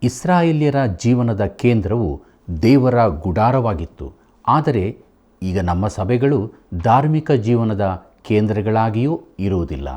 ಇಸ್ರಾಯೇಲ್ಯರ ಜೀವನದ ಕೇಂದ್ರವು ದೇವರ ಗುಡಾರವಾಗಿತ್ತು. ಆದರೆ ಈಗ ನಮ್ಮ ಸಭೆಗಳು ಧಾರ್ಮಿಕ ಜೀವನದ ಕೇಂದ್ರಗಳಾಗಿಯೂ ಇರುವುದಿಲ್ಲ.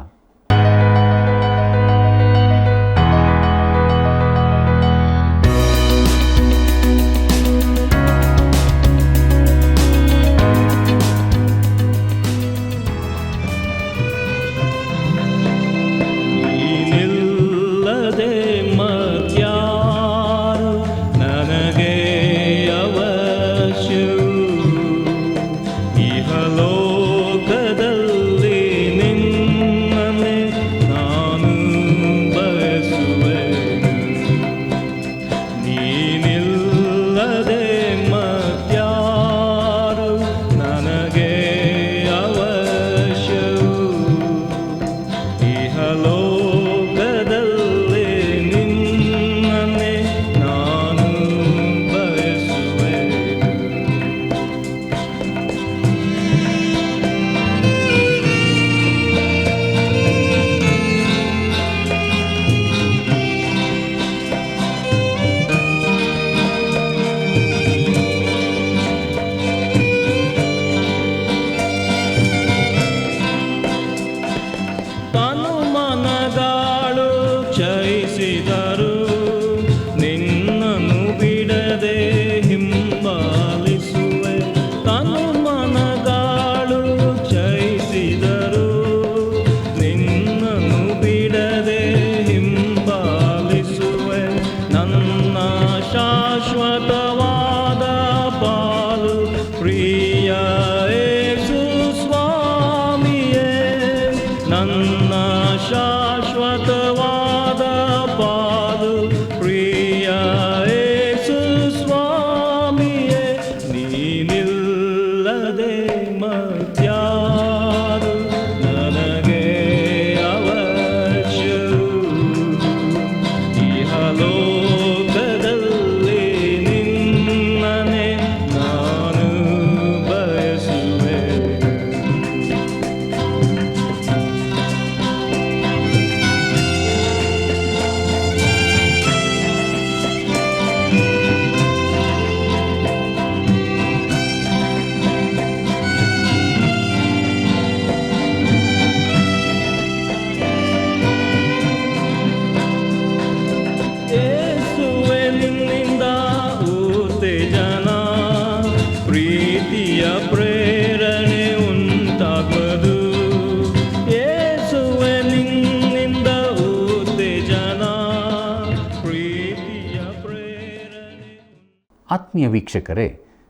ಆತ್ಮೀಯ ವೀಕ್ಷಕರೇ,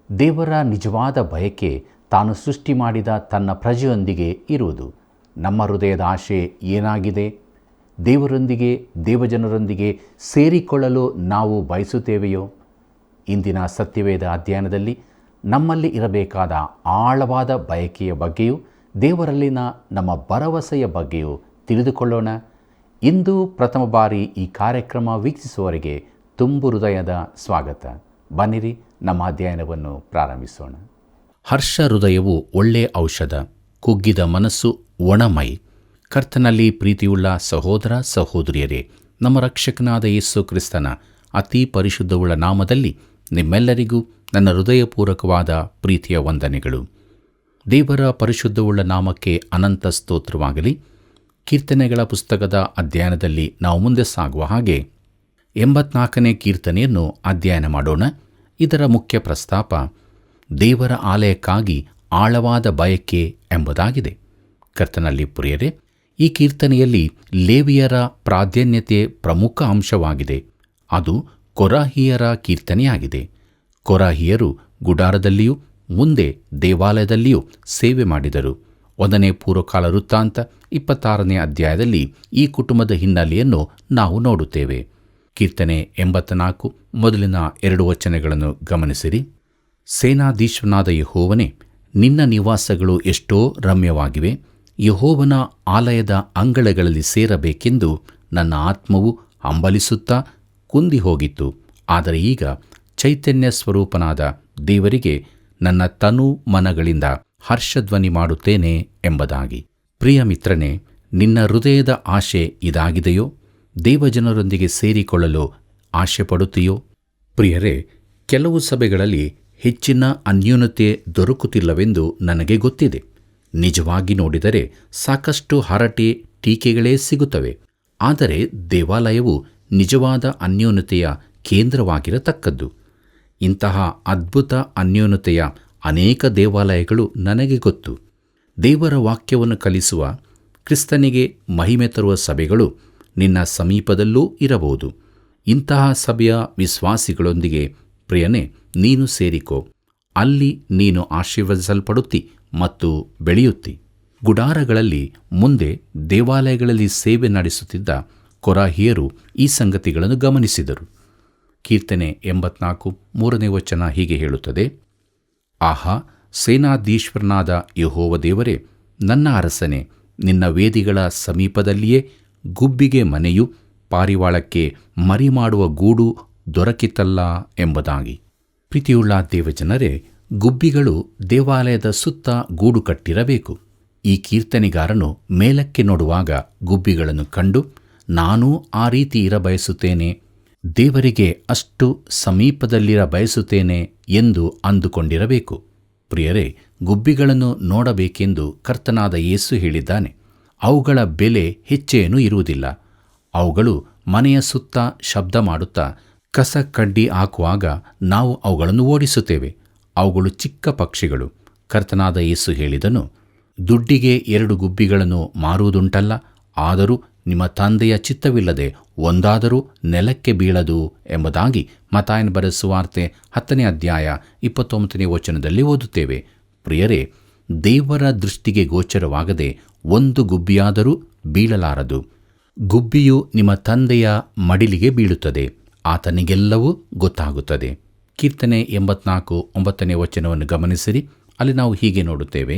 ದೇವರ ನಿಜವಾದ ಬಯಕೆ ತಾನು ಸೃಷ್ಟಿ ಮಾಡಿದ ತನ್ನ ಪ್ರಜೆಯೊಂದಿಗೆ ಇರುವುದು. ನಮ್ಮ ಹೃದಯದ ಆಶೆ ಏನಾಗಿದೆ? ದೇವರೊಂದಿಗೆ, ದೇವಜನರೊಂದಿಗೆ ಸೇರಿಕೊಳ್ಳಲು ನಾವು ಬಯಸುತ್ತೇವೆಯೋ? ಇಂದಿನ ಸತ್ಯವೇದ ಅಧ್ಯಯನದಲ್ಲಿ ನಮ್ಮಲ್ಲಿ ಇರಬೇಕಾದ ಆಳವಾದ ಬಯಕೆಯ ಬಗ್ಗೆಯೂ ದೇವರಲ್ಲಿನ ನಮ್ಮ ಭರವಸೆಯ ಬಗ್ಗೆಯೂ ತಿಳಿದುಕೊಳ್ಳೋಣ. ಇಂದು ಪ್ರಥಮ ಬಾರಿ ಈ ಕಾರ್ಯಕ್ರಮ ವೀಕ್ಷಿಸುವವರಿಗೆ ತುಂಬು ಹೃದಯದ ಸ್ವಾಗತ. ಬನ್ನಿರಿ, ನಮ್ಮ ಅಧ್ಯಯನವನ್ನು ಪ್ರಾರಂಭಿಸೋಣ. ಹರ್ಷ ಹೃದಯವು ಒಳ್ಳೆಯ ಔಷಧ, ಕುಗ್ಗಿದ ಮನಸ್ಸು ಒಣಮೈ. ಕರ್ತನಲ್ಲಿ ಪ್ರೀತಿಯುಳ್ಳ ಸಹೋದರ ಸಹೋದರಿಯರೇ, ನಮ್ಮ ರಕ್ಷಕನಾದ ಯೇಸು ಕ್ರಿಸ್ತನ ಅತಿ ಪರಿಶುದ್ಧವುಳ್ಳ ನಾಮದಲ್ಲಿ ನಿಮ್ಮೆಲ್ಲರಿಗೂ ನನ್ನ ಹೃದಯಪೂರ್ವಕವಾದ ಪ್ರೀತಿಯ ವಂದನೆಗಳು. ದೇವರ ಪರಿಶುದ್ಧವುಳ್ಳ ನಾಮಕ್ಕೆ ಅನಂತ ಸ್ತೋತ್ರವಾಗಲಿ. ಕೀರ್ತನೆಗಳ ಪುಸ್ತಕದ ಅಧ್ಯಯನದಲ್ಲಿ ನಾವು ಮುಂದೆ ಸಾಗುವ ಹಾಗೆ 84ನೇ ಕೀರ್ತನೆಯನ್ನು ಅಧ್ಯಯನ ಮಾಡೋಣ. ಇದರ ಮುಖ್ಯ ಪ್ರಸ್ತಾಪ ದೇವರ ಆಲಯಕ್ಕಾಗಿ ಆಳವಾದ ಬಯಕೆ ಎಂಬುದಾಗಿದೆ. ಕರ್ತನಲ್ಲಿ ಪ್ರಿಯರೇ, ಈ ಕೀರ್ತನೆಯಲ್ಲಿ ಲೇವಿಯರ ಪ್ರಾಧಾನ್ಯತೆ ಪ್ರಮುಖ ಅಂಶವಾಗಿದೆ. ಅದು ಕೊರಾಹಿಯರ ಕೀರ್ತನೆಯಾಗಿದೆ. ಕೊರಾಹಿಯರು ಗುಡಾರದಲ್ಲಿಯೂ ಮುಂದೆ ದೇವಾಲಯದಲ್ಲಿಯೂ ಸೇವೆ ಮಾಡಿದರು. 1ನೇ ಪೂರ್ವಕಾಲ ವೃತ್ತಾಂತ 26ನೇ ಅಧ್ಯಾಯದಲ್ಲಿ ಈ ಕುಟುಂಬದ ಹಿನ್ನೆಲೆಯನ್ನು ನಾವು ನೋಡುತ್ತೇವೆ. ಕೀರ್ತನೆ 84 ಮೊದಲಿನ 2 ವಚನಗಳನ್ನು ಗಮನಿಸಿರಿ. ಸೇನಾಧೀಶ್ವರನಾದ ಯೆಹೋವನೇ, ನಿನ್ನ ನಿವಾಸಗಳು ಎಷ್ಟೋ ರಮ್ಯವಾಗಿವೆ. ಯೆಹೋವನ ಆಲಯದ ಅಂಗಳಗಳಲ್ಲಿ ಸೇರಬೇಕೆಂದು ನನ್ನ ಆತ್ಮವು ಹಂಬಲಿಸುತ್ತಾ ಕುಂದಿ ಹೋಗಿತ್ತು. ಆದರೆ ಈಗ ಚೈತನ್ಯ ಸ್ವರೂಪನಾದ ದೇವರಿಗೆ ನನ್ನ ತನು ಮನಗಳಿಂದ ಹರ್ಷಧ್ವನಿ ಮಾಡುತ್ತೇನೆ ಎಂಬುದಾಗಿ. ಪ್ರಿಯ ಮಿತ್ರನೇ, ನಿನ್ನ ಹೃದಯದ ಆಶೆ ಇದಾಗಿದೆಯೋ? ದೇವಜನರೊಂದಿಗೆ ಸೇರಿಕೊಳ್ಳಲು ಆಶೆ ಪಡುತ್ತೀಯೋ? ಪ್ರಿಯರೇ, ಕೆಲವು ಸಭೆಗಳಲ್ಲಿ ಹೆಚ್ಚಿನ ಅನ್ಯೂನತೆ ದೊರಕುತ್ತಿಲ್ಲವೆಂದು ನನಗೆ ಗೊತ್ತಿದೆ. ನಿಜವಾಗಿ ನೋಡಿದರೆ ಸಾಕಷ್ಟು ಹರಟೆ, ಟೀಕೆಗಳೇ ಸಿಗುತ್ತವೆ. ಆದರೆ ದೇವಾಲಯವು ನಿಜವಾದ ಅನ್ಯೋನ್ಯತೆಯ ಕೇಂದ್ರವಾಗಿರತಕ್ಕದ್ದು. ಇಂತಹ ಅದ್ಭುತ ಅನ್ಯೋನ್ಯತೆಯ ಅನೇಕ ದೇವಾಲಯಗಳು ನನಗೆ ಗೊತ್ತು. ದೇವರ ವಾಕ್ಯವನ್ನು ಕಲಿಸುವ, ಕ್ರಿಸ್ತನಿಗೆ ಮಹಿಮೆ ತರುವ ಸಭೆಗಳು ನಿನ್ನ ಸಮೀಪದಲ್ಲೂ ಇರಬಹುದು. ಇಂತಹ ಸಭೆಯ ವಿಶ್ವಾಸಿಗಳೊಂದಿಗೆ ಪ್ರಿಯನೇ, ನೀನು ಸೇರಿಕೋ. ಅಲ್ಲಿ ನೀನು ಆಶೀರ್ವದಿಸಲ್ಪಡುತ್ತಿ ಮತ್ತು ಬೆಳೆಯುತ್ತಿ. ಗುಡಾರಗಳಲ್ಲಿ ಮುಂದೆ ದೇವಾಲಯಗಳಲ್ಲಿ ಸೇವೆ ನಡೆಸುತ್ತಿದ್ದ ಕೊರಾಹಿಯರು ಈ ಸಂಗತಿಗಳನ್ನು ಗಮನಿಸಿದರು. ಕೀರ್ತನೆ 84 3ನೇ ವಚನ ಹೀಗೆ ಹೇಳುತ್ತದೆ: ಆಹಾ, ಸೇನಾಧೀಶ್ವರನಾದ ಯೆಹೋವ ದೇವರೇ, ನನ್ನ ಅರಸನೇ, ನಿನ್ನ ವೇದಿಗಳ ಸಮೀಪದಲ್ಲಿಯೇ ಗುಬ್ಬಿಗೆ ಮನೆಯು, ಪಾರಿವಾಳಕ್ಕೆ ಮರಿಮಾಡುವ ಗೂಡು ದೊರಕಿತಲ್ಲ ಎಂಬುದಾಗಿ. ಪ್ರೀತಿಯುಳ್ಳ ದೇವಜನರೇ, ಗುಬ್ಬಿಗಳು ದೇವಾಲಯದ ಸುತ್ತ ಗೂಡು ಕಟ್ಟಿರಬೇಕು. ಈ ಕೀರ್ತನೆಗಾರನು ಮೇಲಕ್ಕೆ ನೋಡುವಾಗ ಗುಬ್ಬಿಗಳನ್ನು ಕಂಡು, ನಾನೂ ಆ ರೀತಿ ಇರಬಯಸುತ್ತೇನೆ, ದೇವರಿಗೆ ಅಷ್ಟು ಸಮೀಪದಲ್ಲಿರ ಬಯಸುತ್ತೇನೆ ಎಂದು ಅಂದುಕೊಂಡಿರಬೇಕು. ಪ್ರಿಯರೇ, ಗುಬ್ಬಿಗಳನ್ನು ನೋಡಬೇಕೆಂದು ಕರ್ತನಾದ ಯೇಸು ಹೇಳಿದ್ದಾನೆ. ಅವುಗಳ ಬೆಲೆ ಹೆಚ್ಚೇನೂ ಇರುವುದಿಲ್ಲ. ಅವುಗಳು ಮನೆಯ ಸುತ್ತ ಶಬ್ದ ಮಾಡುತ್ತಾ ಕಸ ಕಡ್ಡಿ ಹಾಕುವಾಗ ನಾವು ಅವುಗಳನ್ನು ಓಡಿಸುತ್ತೇವೆ. ಅವುಗಳು ಚಿಕ್ಕ ಪಕ್ಷಿಗಳು. ಕರ್ತನಾದ ಯೇಸು ಹೇಳಿದನು, ದುಡ್ಡಿಗೆ 2 ಗುಬ್ಬಿಗಳನ್ನು ಮಾರುವುದುಂಟಲ್ಲ, ಆದರೂ ನಿಮ್ಮ ತಂದೆಯ ಚಿತ್ತವಿಲ್ಲದೆ ಒಂದಾದರೂ ನೆಲಕ್ಕೆ ಬೀಳದು ಎಂಬುದಾಗಿ ಮತ್ತಾಯನ ಬರೆದ ಸುವಾರ್ತೆ 10ನೇ ಅಧ್ಯಾಯ 29ನೇ ವಚನದಲ್ಲಿ ಓದುತ್ತೇವೆ. ಪ್ರಿಯರೇ, ದೇವರ ದೃಷ್ಟಿಗೆ ಗೋಚರವಾಗದೆ ಒಂದು ಗುಬ್ಬಿಯಾದರೂ ಬೀಳಲಾರದು. ಗುಬ್ಬಿಯು ನಿಮ್ಮ ತಂದೆಯ ಮಡಿಲಿಗೆ ಬೀಳುತ್ತದೆ, ಆತನಿಗೆಲ್ಲವೂ ಗೊತ್ತಾಗುತ್ತದೆ. ಕೀರ್ತನೆ 84 9ನೇ ವಚನವನ್ನು ಗಮನಿಸಿರಿ. ಅಲ್ಲಿ ನಾವು ಹೀಗೆ ನೋಡುತ್ತೇವೆ: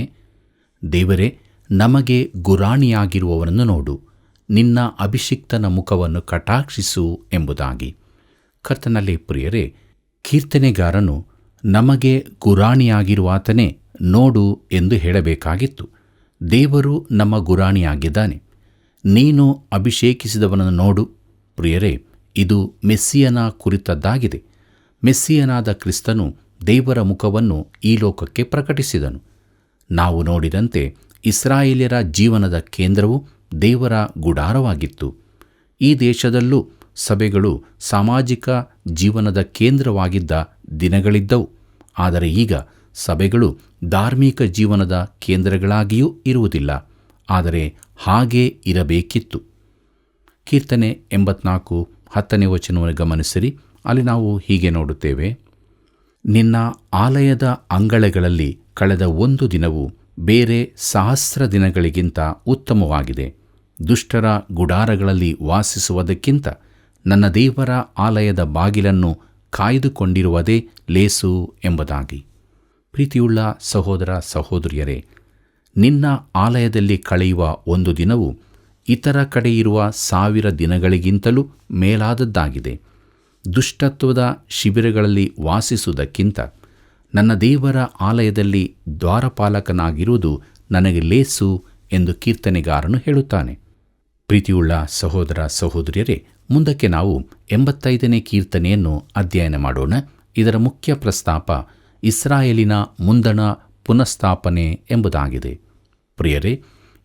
ದೇವರೇ, ನಮಗೆ ಗುರಾಣಿಯಾಗಿರುವವನನ್ನು ನೋಡು, ನಿನ್ನ ಅಭಿಷಿಕ್ತನ ಮುಖವನ್ನು ಕಟಾಕ್ಷಿಸು ಎಂಬುದಾಗಿ. ಕರ್ತನಲ್ಲಿ ಪ್ರಿಯರೇ, ಕೀರ್ತನೆಗಾರನು ನಮಗೆ ಗುರಾಣಿಯಾಗಿರುವಾತನೇ ನೋಡು ಎಂದು ಹೇಳಬೇಕಾಗಿತ್ತು. ದೇವರು ನಮ್ಮ ಗುರಾಣಿಯಾಗಿದ್ದಾನೆ. ನೀನು ಅಭಿಷೇಕಿಸಿದವನನ್ನು ನೋಡು. ಪ್ರಿಯರೇ, ಇದು ಮೆಸ್ಸಿಯನ ಕುರಿತದ್ದಾಗಿದೆ. ಮೆಸ್ಸಿಯನಾದ ಕ್ರಿಸ್ತನು ದೇವರ ಮುಖವನ್ನು ಈ ಲೋಕಕ್ಕೆ ಪ್ರಕಟಿಸಿದನು. ನಾವು ನೋಡಿದಂತೆ ಇಸ್ರಾಯೇಲ್ಯರ ಜೀವನದ ಕೇಂದ್ರವು ದೇವರ ಗುಡಾರವಾಗಿತ್ತು. ಈ ದೇಶದಲ್ಲೂ ಸಭೆಗಳು ಸಾಮಾಜಿಕ ಜೀವನದ ಕೇಂದ್ರವಾಗಿದ್ದ ದಿನಗಳಿದ್ದವು. ಆದರೆ ಈಗ ಸಭೆಗಳು ಧಾರ್ಮಿಕ ಜೀವನದ ಕೇಂದ್ರಗಳಾಗಿಯೂ ಇರುವುದಿಲ್ಲ. ಆದರೆ ಹಾಗೇ ಇರಬೇಕಿತ್ತು. ಕೀರ್ತನೆ 84 10ನೇ ವಚನವನ್ನು ಗಮನಿಸಿರಿ. ಅಲ್ಲಿ ನಾವು ಹೀಗೆ ನೋಡುತ್ತೇವೆ: ನಿನ್ನ ಆಲಯದ ಅಂಗಳಗಳಲ್ಲಿ ಕಳೆದ ಒಂದು ದಿನವು ಬೇರೆ 1000 ದಿನಗಳಿಗಿಂತ ಉತ್ತಮವಾಗಿದೆ. ದುಷ್ಟರ ಗುಡಾರಗಳಲ್ಲಿ ವಾಸಿಸುವುದಕ್ಕಿಂತ ನನ್ನ ದೇವರ ಆಲಯದ ಬಾಗಿಲನ್ನು ಕಾಯ್ದುಕೊಂಡಿರುವುದೇ ಲೇಸು ಎಂಬುದಾಗಿ. ಪ್ರೀತಿಯುಳ್ಳ ಸಹೋದರ ಸಹೋದರಿಯರೇ, ನಿನ್ನ ಆಲಯದಲ್ಲಿ ಕಳೆಯುವ ಒಂದು ದಿನವು ಇತರ ಕಡೆ ಇರುವ 1000 ದಿನಗಳಿಗಿಂತಲೂ ಮೇಲಾದದ್ದಾಗಿದೆ. ದುಷ್ಟತ್ವದ ಶಿಬಿರಗಳಲ್ಲಿ ವಾಸಿಸುವುದಕ್ಕಿಂತ ನನ್ನ ದೇವರ ಆಲಯದಲ್ಲಿ ದ್ವಾರಪಾಲಕನಾಗಿರುವುದು ನನಗೆ ಲೇಸು ಎಂದು ಕೀರ್ತನೆಗಾರನು ಹೇಳುತ್ತಾನೆ. ಪ್ರೀತಿಯುಳ್ಳ ಸಹೋದರ ಸಹೋದರಿಯರೇ, ಮುಂದಕ್ಕೆ ನಾವು 85ನೇ ಕೀರ್ತನೆಯನ್ನು ಅಧ್ಯಯನ ಮಾಡೋಣ. ಇದರ ಮುಖ್ಯ ಪ್ರಸ್ತಾಪ ಇಸ್ರಾಯೇಲಿನ ಮುಂದಣ ಪುನಃಸ್ಥಾಪನೆ ಎಂಬುದಾಗಿದೆ. ಪ್ರಿಯರೇ,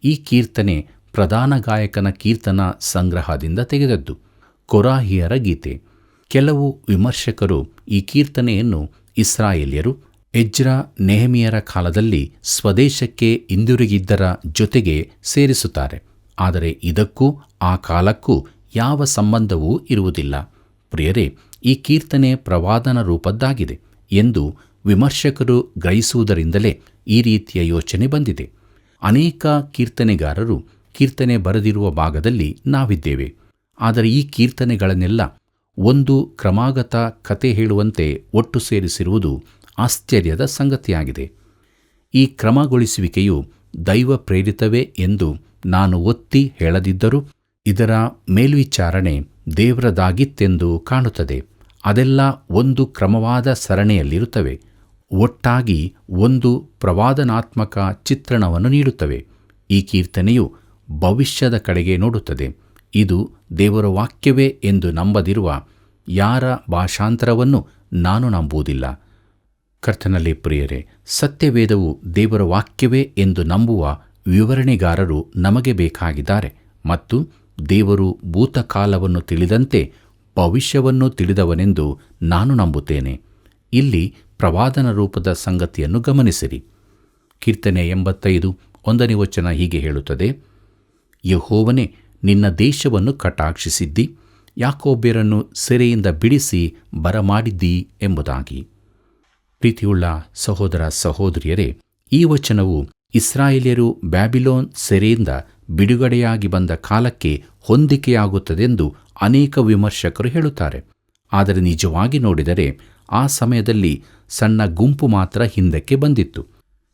ಈ ಕೀರ್ತನೆ ಪ್ರಧಾನ ಗಾಯಕನ ಕೀರ್ತನ ಸಂಗ್ರಹದಿಂದ ತೆಗೆದದ್ದು, ಕೊರಾಹಿಯರ ಗೀತೆ. ಕೆಲವು ವಿಮರ್ಶಕರು ಈ ಕೀರ್ತನೆಯನ್ನು ಇಸ್ರಾಯೇಲ್ಯರು ಎಜ್ರ, ನೆಹೆಮಿಯರ ಕಾಲದಲ್ಲಿ ಸ್ವದೇಶಕ್ಕೆ ಹಿಂದಿರುಗಿದ್ದರ ಜೊತೆಗೆ ಸೇರಿಸುತ್ತಾರೆ. ಆದರೆ ಇದಕ್ಕೂ ಆ ಕಾಲಕ್ಕೂ ಯಾವ ಸಂಬಂಧವೂ ಇರುವುದಿಲ್ಲ. ಪ್ರಿಯರೇ, ಈ ಕೀರ್ತನೆ ಪ್ರವಾದನ ರೂಪದ್ದಾಗಿದೆ ಎಂದು ವಿಮರ್ಶಕರು ಗ್ರಹಿಸುವುದರಿಂದಲೇ ಈ ರೀತಿಯ ಯೋಚನೆ ಬಂದಿದೆ. ಅನೇಕ ಕೀರ್ತನೆಗಾರರು ಕೀರ್ತನೆ ಬರೆದಿರುವ ಭಾಗದಲ್ಲಿ ನಾವಿದ್ದೇವೆ. ಆದರೆ ಈ ಕೀರ್ತನೆಗಳನ್ನೆಲ್ಲ ಒಂದು ಕ್ರಮಾಗತ ಕತೆ ಹೇಳುವಂತೆ ಒಟ್ಟು ಸೇರಿಸಿರುವುದು ಆಶ್ಚರ್ಯದ ಸಂಗತಿಯಾಗಿದೆ. ಈ ಕ್ರಮಗೊಳಿಸುವಿಕೆಯು ದೈವ ಪ್ರೇರಿತವೇ ಎಂದು ನಾನು ಒತ್ತಿ ಹೇಳದಿದ್ದರೂ ಇದರ ಮೇಲ್ವಿಚಾರಣೆ ದೇವರದಾಗಿತ್ತೆಂದು ಕಾಣುತ್ತದೆ. ಅದೆಲ್ಲ ಒಂದು ಕ್ರಮವಾದ ಸರಣಿಯಲ್ಲಿರುತ್ತವೆ. ಒಟ್ಟಾಗಿ ಒಂದು ಪ್ರವಾದನಾತ್ಮಕ ಚಿತ್ರಣವನ್ನು ನೀಡುತ್ತವೆ. ಈ ಕೀರ್ತನೆಯು ಭವಿಷ್ಯದ ಕಡೆಗೆ ನೋಡುತ್ತದೆ. ಇದು ದೇವರ ವಾಕ್ಯವೇ ಎಂದು ನಂಬದಿರುವ ಯಾರ ಭಾಷಾಂತರವನ್ನು ನಾನು ನಂಬುವುದಿಲ್ಲ. ಕರ್ತನಲ್ಲಿ ಪ್ರಿಯರೇ, ಸತ್ಯವೇದವು ದೇವರ ವಾಕ್ಯವೇ ಎಂದು ನಂಬುವ ವಿವರಣೆಗಾರರು ನಮಗೆ ಬೇಕಾಗಿದ್ದಾರೆ ಮತ್ತು ದೇವರು ಭೂತಕಾಲವನ್ನು ತಿಳಿದಂತೆ ಭವಿಷ್ಯವನ್ನು ತಿಳಿದವನೆಂದು ನಾನು ನಂಬುತ್ತೇನೆ. ಇಲ್ಲಿ ಪ್ರವಾದನ ರೂಪದ ಸಂಗತಿಯನ್ನು ಗಮನಿಸಿರಿ. ಕೀರ್ತನೆ 85 1ನೇ ವಚನ ಹೀಗೆ ಹೇಳುತ್ತದೆ: ಯೆಹೋವನೇ, ನಿನ್ನ ದೇಶವನ್ನು ಕಟಾಕ್ಷಿಸಿದ್ದಿ, ಯಾಕೋಬ್ಯರನ್ನು ಸೆರೆಯಿಂದ ಬಿಡಿಸಿ ಬರಮಾಡಿದ್ದಿ ಎಂಬುದಾಗಿ. ಪ್ರೀತಿಯುಳ್ಳ ಸಹೋದರ ಸಹೋದರಿಯರೇ, ಈ ವಚನವು ಇಸ್ರಾಯೇಲ್ಯರು ಬ್ಯಾಬಿಲೋನ್ ಸೆರೆಯಿಂದ ಬಿಡುಗಡೆಯಾಗಿ ಬಂದ ಕಾಲಕ್ಕೆ ಹೊಂದಿಕೆಯಾಗುತ್ತದೆಂದು ಅನೇಕ ವಿಮರ್ಶಕರು ಹೇಳುತ್ತಾರೆ. ಆದರೆ ನಿಜವಾಗಿ ನೋಡಿದರೆ ಆ ಸಮಯದಲ್ಲಿ ಸಣ್ಣ ಗುಂಪು ಮಾತ್ರ ಹಿಂದಕ್ಕೆ ಬಂದಿತ್ತು.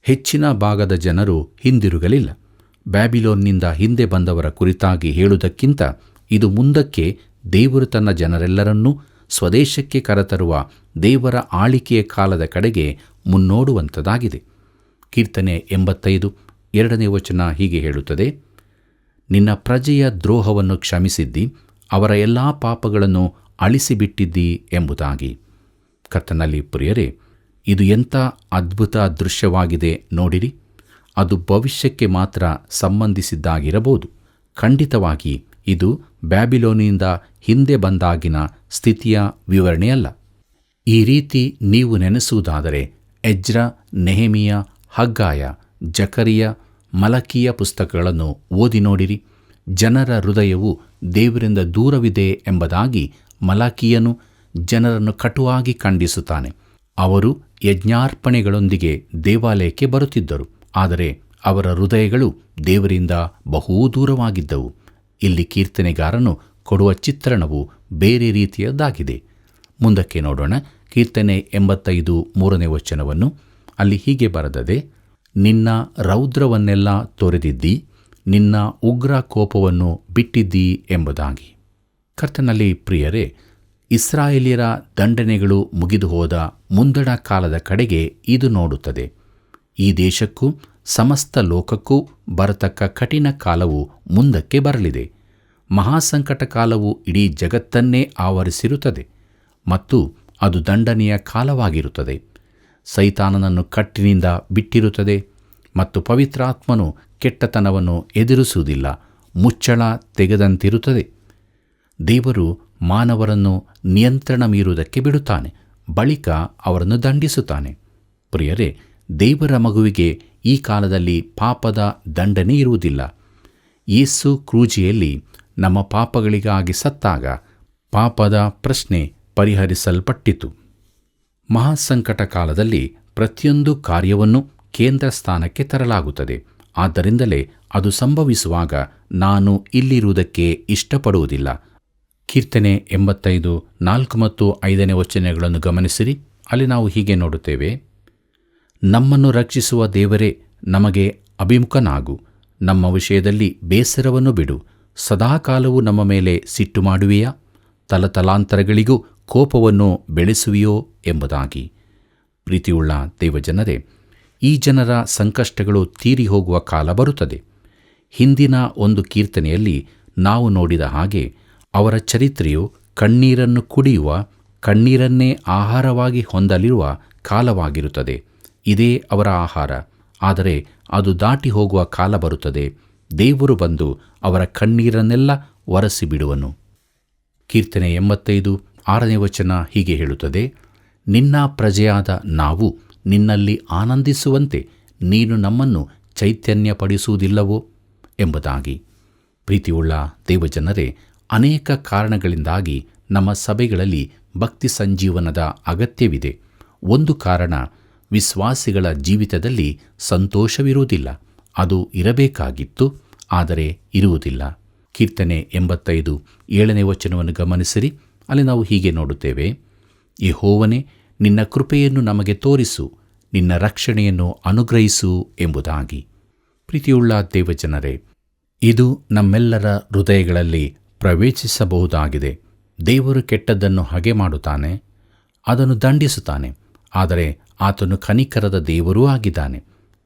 ಹೆಚ್ಚಿನ ಭಾಗದ ಜನರು ಹಿಂದಿರುಗಲಿಲ್ಲ. ಬ್ಯಾಬಿಲೋನ್ನಿಂದ ಹಿಂದೆ ಬಂದವರ ಕುರಿತಾಗಿ ಹೇಳುವುದಕ್ಕಿಂತ ಇದು ಮುಂದಕ್ಕೆ ದೇವರು ತನ್ನ ಜನರೆಲ್ಲರನ್ನೂ ಸ್ವದೇಶಕ್ಕೆ ಕರೆತರುವ ದೇವರ ಆಳಿಕೆಯ ಕಾಲದ ಕಡೆಗೆ ಮುನ್ನೋಡುವಂಥದ್ದಾಗಿದೆ. ಕೀರ್ತನೆ 85 2ನೇ ವಚನ ಹೀಗೆ ಹೇಳುತ್ತದೆ: ನಿನ್ನ ಪ್ರಜೆಯ ದ್ರೋಹವನ್ನು ಕ್ಷಮಿಸಿದ್ದಿ, ಅವರ ಎಲ್ಲ ಪಾಪಗಳನ್ನು ಅಳಿಸಿಬಿಟ್ಟಿದ್ದಿ ಎಂಬುದಾಗಿ. ಕರ್ತನಲ್ಲಿ ಪ್ರಿಯರೇ, ಇದು ಎಂಥ ಅದ್ಭುತ ದೃಶ್ಯವಾಗಿದೆ ನೋಡಿರಿ. ಅದು ಭವಿಷ್ಯಕ್ಕೆ ಮಾತ್ರ ಸಂಬಂಧಿಸಿದ್ದಾಗಿರಬಹುದು. ಖಂಡಿತವಾಗಿ ಇದು ಬ್ಯಾಬಿಲೋನಿನಿಂದ ಹಿಂದೆ ಬಂದಾಗಿನ ಸ್ಥಿತಿಯ ವಿವರಣೆಯಲ್ಲ. ಈ ರೀತಿ ನೀವು ನೆನೆಸುವುದಾದರೆ ಎಜ್ರ, ನೆಹೆಮೀಯ, ಹಗ್ಗಾಯ, ಜಕರಿಯ, ಮಲಕಿಯ ಪುಸ್ತಕಗಳನ್ನು ಓದಿ ನೋಡಿರಿ. ಜನರ ಹೃದಯವು ದೇವರಿಂದ ದೂರವಿದೆ ಎಂಬುದಾಗಿ ಮಲಕಿಯನು ಜನರನ್ನು ಕಟುವಾಗಿ ಖಂಡಿಸುತ್ತಾನೆ. ಅವರು ಯಜ್ಞಾರ್ಪಣೆಗಳೊಂದಿಗೆ ದೇವಾಲಯಕ್ಕೆ ಬರುತ್ತಿದ್ದರು, ಆದರೆ ಅವರ ಹೃದಯಗಳು ದೇವರಿಂದ ಬಹು ದೂರವಾಗಿದ್ದವು. ಇಲ್ಲಿ ಕೀರ್ತನೆಗಾರನು ಕೊಡುವ ಚಿತ್ರಣವು ಬೇರೆ ರೀತಿಯದ್ದಾಗಿದೆ. ಮುಂದಕ್ಕೆ ನೋಡೋಣ. ಕೀರ್ತನೆ 85 3ನೇ ವಚನವನ್ನು. ಅಲ್ಲಿ ಹೀಗೆ ಬರೆದದೆ: ನಿನ್ನ ರೌದ್ರವನ್ನೆಲ್ಲ ತೊರೆದಿದ್ದಿ, ನಿನ್ನ ಉಗ್ರ ಕೋಪವನ್ನು ಬಿಟ್ಟಿದ್ದಿ ಎಂಬುದಾಗಿ. ಕರ್ತನಲ್ಲಿ ಪ್ರಿಯರೇ, ಇಸ್ರಾಯೇಲ್ಯರ ದಂಡನೆಗಳು ಮುಗಿದು ಹೋದ ಮುಂದಣ ಕಾಲದ ಕಡೆಗೆ ಇದು ನೋಡುತ್ತದೆ. ಈ ದೇಶಕ್ಕೂ ಸಮಸ್ತ ಲೋಕಕ್ಕೂ ಬರತಕ್ಕ ಕಠಿಣ ಕಾಲವು ಮುಂದಕ್ಕೆ ಬರಲಿದೆ. ಮಹಾಸಂಕಟ ಕಾಲವು ಇಡೀ ಜಗತ್ತನ್ನೇ ಆವರಿಸಿರುತ್ತದೆ ಮತ್ತು ಅದು ದಂಡನೆಯ ಕಾಲವಾಗಿರುತ್ತದೆ. ಸೈತಾನನನ್ನು ಕಟ್ಟಿನಿಂದ ಬಿಟ್ಟಿರುತ್ತದೆ ಮತ್ತು ಪವಿತ್ರಾತ್ಮನು ಕೆಟ್ಟತನವನ್ನು ಎದುರಿಸುವುದಿಲ್ಲ, ಮುಚ್ಚಳ ತೆಗೆದಂತಿರುತ್ತದೆ. ದೇವರು ಮಾನವರನ್ನು ನಿಯಂತ್ರಣ ಮೀರುವುದಕ್ಕೆ ಬಿಡುತ್ತಾನೆ, ಬಳಿಕ ಅವರನ್ನು ದಂಡಿಸುತ್ತಾನೆ. ಪ್ರಿಯರೇ, ದೇವರ ಮಗುವಿಗೆ ಈ ಕಾಲದಲ್ಲಿ ಪಾಪದ ದಂಡನೆ ಇರುವುದಿಲ್ಲ. ಯೇಸು ಕ್ರೂಜಿಯಲ್ಲಿ ನಮ್ಮ ಪಾಪಗಳಿಗಾಗಿ ಸತ್ತಾಗ ಪಾಪದ ಪ್ರಶ್ನೆ ಪರಿಹರಿಸಲ್ಪಟ್ಟಿತು. ಮಹಾಸಂಕಟ ಕಾಲದಲ್ಲಿ ಪ್ರತಿಯೊಂದು ಕಾರ್ಯವನ್ನು ಕೇಂದ್ರ ಸ್ಥಾನಕ್ಕೆ ತರಲಾಗುತ್ತದೆ. ಆದ್ದರಿಂದಲೇ ಅದು ಸಂಭವಿಸುವಾಗ ನಾನು ಇಲ್ಲಿರುವುದಕ್ಕೆ ಇಷ್ಟಪಡುವುದಿಲ್ಲ. ಕೀರ್ತನೆ 85 4 ಮತ್ತು 5ನೇ ವಚನಗಳನ್ನು ಗಮನಿಸಿರಿ. ಅಲ್ಲಿ ನಾವು ಹೀಗೆ ನೋಡುತ್ತೇವೆ: ನಮ್ಮನ್ನು ರಕ್ಷಿಸುವ ದೇವರೇ, ನಮಗೆ ಅಭಿಮುಖನಾಗು, ನಮ್ಮ ವಿಷಯದಲ್ಲಿ ಬೇಸರವನ್ನು ಬಿಡು. ಸದಾಕಾಲವೂ ನಮ್ಮ ಮೇಲೆ ಸಿಟ್ಟು ಮಾಡುವೆಯಾ? ತಲತಲಾಂತರಗಳಿಗೂ ಕೋಪವನ್ನು ಬೆಳೆಸುವಿಯೋ ಎಂಬುದಾಗಿ. ಪ್ರೀತಿಯುಳ್ಳ ದೇವಜನರೇ, ಈ ಜನರ ಸಂಕಷ್ಟಗಳು ತೀರಿ ಹೋಗುವ ಕಾಲ ಬರುತ್ತದೆ. ಹಿಂದಿನ ಒಂದು ಕೀರ್ತನೆಯಲ್ಲಿ ನಾವು ನೋಡಿದ ಹಾಗೆ ಅವರ ಚರಿತ್ರೆಯು ಕಣ್ಣೀರನ್ನು ಕುಡಿಯುವ, ಕಣ್ಣೀರನ್ನೇ ಆಹಾರವಾಗಿ ಹೊಂದಲಿರುವ ಕಾಲವಾಗಿರುತ್ತದೆ. ಇದೇ ಅವರ ಆಹಾರ. ಆದರೆ ಅದು ದಾಟಿ ಹೋಗುವ ಕಾಲ ಬರುತ್ತದೆ. ದೇವರು ಬಂದು ಅವರ ಕಣ್ಣೀರನ್ನೆಲ್ಲ ಒರೆಸಿಬಿಡುವನು. ಕೀರ್ತನೆ 85 6ನೇ ವಚನ ಹೀಗೆ ಹೇಳುತ್ತದೆ: ನಿನ್ನ ಪ್ರಜೆಯಾದ ನಾವು ನಿನ್ನಲ್ಲಿ ಆನಂದಿಸುವಂತೆ ನೀನು ನಮ್ಮನ್ನು ಚೈತನ್ಯಪಡಿಸುವುದಿಲ್ಲವೋ ಎಂಬುದಾಗಿ. ಪ್ರೀತಿಯುಳ್ಳ ದೇವಜನರೇ, ಅನೇಕ ಕಾರಣಗಳಿಂದಾಗಿ ನಮ್ಮ ಸಭೆಗಳಲ್ಲಿ ಭಕ್ತಿ ಸಂಜೀವನದ ಅಗತ್ಯವಿದೆ. ಒಂದು ಕಾರಣ, ವಿಶ್ವಾಸಿಗಳ ಜೀವಿತದಲ್ಲಿ ಸಂತೋಷವಿರುವುದಿಲ್ಲ. ಅದು ಇರಬೇಕಾಗಿತ್ತು, ಆದರೆ ಇರುವುದಿಲ್ಲ. ಕೀರ್ತನೆ 85 7ನೇ ವಚನವನ್ನು ಗಮನಿಸಿರಿ. ಅಲ್ಲಿ ನಾವು ಹೀಗೆ ನೋಡುತ್ತೇವೆ: ಯೆಹೋವನೇ, ನಿನ್ನ ಕೃಪೆಯನ್ನು ನಮಗೆ ತೋರಿಸು, ನಿನ್ನ ರಕ್ಷಣೆಯನ್ನು ಅನುಗ್ರಹಿಸು ಎಂಬುದಾಗಿ. ಪ್ರೀತಿಯುಳ್ಳ ದೇವಜನರೇ, ಇದು ನಮ್ಮೆಲ್ಲರ ಹೃದಯಗಳಲ್ಲಿ ಪ್ರವೇಶಿಸಬಹುದಾಗಿದೆ. ದೇವರು ಕೆಟ್ಟದ್ದನ್ನು ಹಗೆ ಮಾಡುತ್ತಾನೆ, ಅದನ್ನು ದಂಡಿಸುತ್ತಾನೆ. ಆದರೆ ಆತನು ಕನಿಕರದ ದೇವರೂ ಆಗಿದ್ದಾನೆ.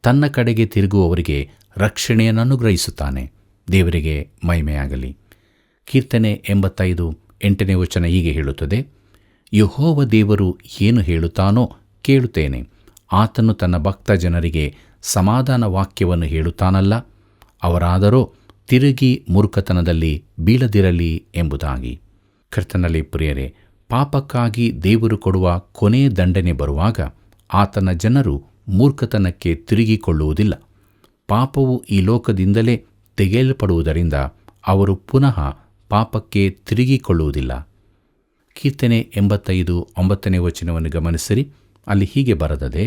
ತನ್ನ ಕಡೆಗೆ ತಿರುಗುವವರಿಗೆ ರಕ್ಷಣೆಯನ್ನು ಅನುಗ್ರಹಿಸುತ್ತಾನೆ. ದೇವರಿಗೆ ಮಹಿಮೆಯಾಗಲಿ. ಕೀರ್ತನೆ 85 8ನೇ ವಚನ ಹೀಗೆ ಹೇಳುತ್ತದೆ, ಯೆಹೋವ ದೇವರು ಏನು ಹೇಳುತ್ತಾನೋ ಕೇಳುತ್ತೇನೆ. ಆತನು ತನ್ನ ಭಕ್ತ ಜನರಿಗೆ ಸಮಾಧಾನ ವಾಕ್ಯವನ್ನು ಹೇಳುತ್ತಾನಲ್ಲ, ಅವರಾದರೋ ತಿರುಗಿ ಮೂರ್ಖತನದಲ್ಲಿ ಬೀಳದಿರಲಿ ಎಂಬುದಾಗಿ. ಕರ್ತನಲ್ಲಿ ಪ್ರಿಯರೇ, ಪಾಪಕ್ಕಾಗಿ ದೇವರು ಕೊಡುವ ಕೊನೆ ದಂಡನೆ ಬರುವಾಗ ಆತನ ಜನರು ಮೂರ್ಖತನಕ್ಕೆ ತಿರುಗಿಕೊಳ್ಳುವುದಿಲ್ಲ. ಪಾಪವು ಈ ಲೋಕದಿಂದಲೇ ತೆಗೆಯಲ್ಪಡುವುದರಿಂದ ಅವರು ಪುನಃ ಪಾಪಕ್ಕೆ ತಿರುಗಿಕೊಳ್ಳುವುದಿಲ್ಲ. ಕೀರ್ತನೆ 85:9ನೇ ವಚನವನ್ನು ಗಮನಿಸಿರಿ. ಅಲ್ಲಿ ಹೀಗೆ ಬರೆದದೆ,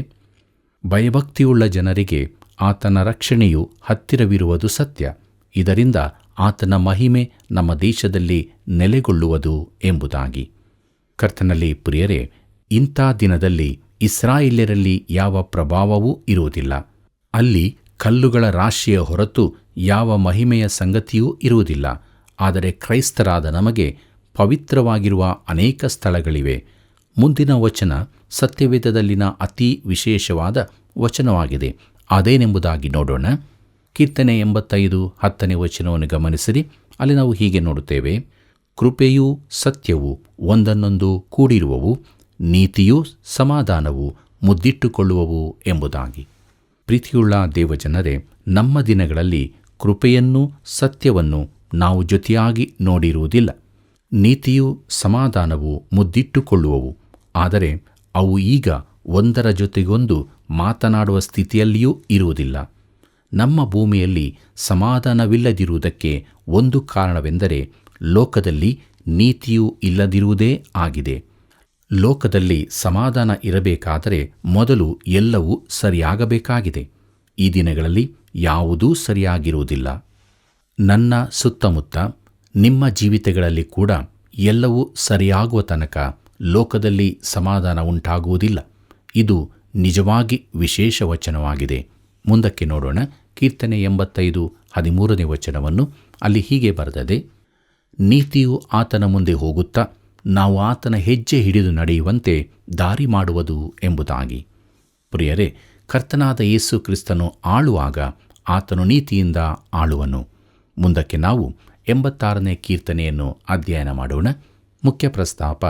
ಭಯಭಕ್ತಿಯುಳ್ಳ ಜನರಿಗೆ ಆತನ ರಕ್ಷಣೆಯು ಹತ್ತಿರವಿರುವುದು ಸತ್ಯ, ಇದರಿಂದ ಆತನ ಮಹಿಮೆ ನಮ್ಮ ದೇಶದಲ್ಲಿ ನೆಲೆಗೊಳ್ಳುವುದು ಎಂಬುದಾಗಿ. ಕರ್ತನಲ್ಲಿ ಪ್ರಿಯರೇ, ಇಂಥ ದಿನದಲ್ಲಿ ಇಸ್ರಾಯೇಲ್ಯರಲ್ಲಿ ಯಾವ ಪ್ರಭಾವವೂ ಇರುವುದಿಲ್ಲ. ಅಲ್ಲಿ ಕಲ್ಲುಗಳ ರಾಶಿಯ ಹೊರತು ಯಾವ ಮಹಿಮೆಯ ಸಂಗತಿಯೂ ಇರುವುದಿಲ್ಲ. ಆದರೆ ಕ್ರೈಸ್ತರಾದ ನಮಗೆ ಪವಿತ್ರವಾಗಿರುವ ಅನೇಕ ಸ್ಥಳಗಳಿವೆ. ಮುಂದಿನ ವಚನ ಸತ್ಯವೇದದಲ್ಲಿನ ಅತಿ ವಿಶೇಷವಾದ ವಚನವಾಗಿದೆ. ಅದೇನೆಂಬುದಾಗಿ ನೋಡೋಣ. ಕೀರ್ತನೆ 85:10ನೇ ವಚನವನ್ನು ಗಮನಿಸಿರಿ. ಅಲ್ಲಿ ನಾವು ಹೀಗೆ ನೋಡುತ್ತೇವೆ, ಕೃಪೆಯೂ ಸತ್ಯವೂ ಒಂದನ್ನೊಂದು ಕೂಡಿರುವವು, ನೀತಿಯೂ ಸಮಾಧಾನವು ಮುದ್ದಿಟ್ಟುಕೊಳ್ಳುವವು ಎಂಬುದಾಗಿ. ಪ್ರೀತಿಯುಳ್ಳ ದೇವಜನರೇ, ನಮ್ಮ ದಿನಗಳಲ್ಲಿ ಕೃಪೆಯನ್ನೂ ಸತ್ಯವನ್ನು ನಾವು ಜೊತೆಯಾಗಿ ನೋಡಿರುವುದಿಲ್ಲ. ನೀತಿಯೂ ಸಮಾಧಾನವು ಮುದ್ದಿಟ್ಟುಕೊಳ್ಳುವವು, ಆದರೆ ಅವು ಈಗ ಒಂದರ ಜೊತೆಗೊಂದು ಮಾತನಾಡುವ ಸ್ಥಿತಿಯಲ್ಲಿಯೂ ಇರುವುದಿಲ್ಲ. ನಮ್ಮ ಭೂಮಿಯಲ್ಲಿ ಸಮಾಧಾನವಿಲ್ಲದಿರುವುದಕ್ಕೆ ಒಂದು ಕಾರಣವೆಂದರೆ ಲೋಕದಲ್ಲಿ ನೀತಿಯೂ ಇಲ್ಲದಿರುವುದೇ ಆಗಿದೆ. ಲೋಕದಲ್ಲಿ ಸಮಾಧಾನ ಇರಬೇಕಾದರೆ ಮೊದಲು ಎಲ್ಲವೂ ಸರಿಯಾಗಬೇಕಾಗಿದೆ. ಈ ದಿನಗಳಲ್ಲಿ ಯಾವುದೂ ಸರಿಯಾಗಿರುವುದಿಲ್ಲ. ನನ್ನ ಸುತ್ತಮುತ್ತ ನಿಮ್ಮ ಜೀವಿತಗಳಲ್ಲಿ ಕೂಡ ಎಲ್ಲವೂ ಸರಿಯಾಗುವ ತನಕ ಲೋಕದಲ್ಲಿ ಸಮಾಧಾನ ಉಂಟಾಗುವುದಿಲ್ಲ. ಇದು ನಿಜವಾಗಿ ವಿಶೇಷ ವಚನವಾಗಿದೆ. ಮುಂದಕ್ಕೆ ನೋಡೋಣ. ಕೀರ್ತನೆ 85:13ನೇ ವಚನವನ್ನು. ಅಲ್ಲಿ ಹೀಗೆ ಬರೆದದೆ, ನೀತಿಯು ಆತನ ಮುಂದೆ ಹೋಗುತ್ತಾ ನಾವು ಆತನ ಹೆಜ್ಜೆ ಹಿಡಿದು ನಡೆಯುವಂತೆ ದಾರಿ ಮಾಡುವುದು ಎಂಬುದಾಗಿ. ಪ್ರಿಯರೇ, ಕರ್ತನಾದ ಯೇಸು ಕ್ರಿಸ್ತನು ಆಳುವಾಗ ಆತನು ನೀತಿಯಿಂದ ಆಳುವನು. ಮುಂದಕ್ಕೆ ನಾವು 86ನೇ ಕೀರ್ತನೆಯನ್ನು ಅಧ್ಯಯನ ಮಾಡೋಣ. ಮುಖ್ಯ ಪ್ರಸ್ತಾಪ,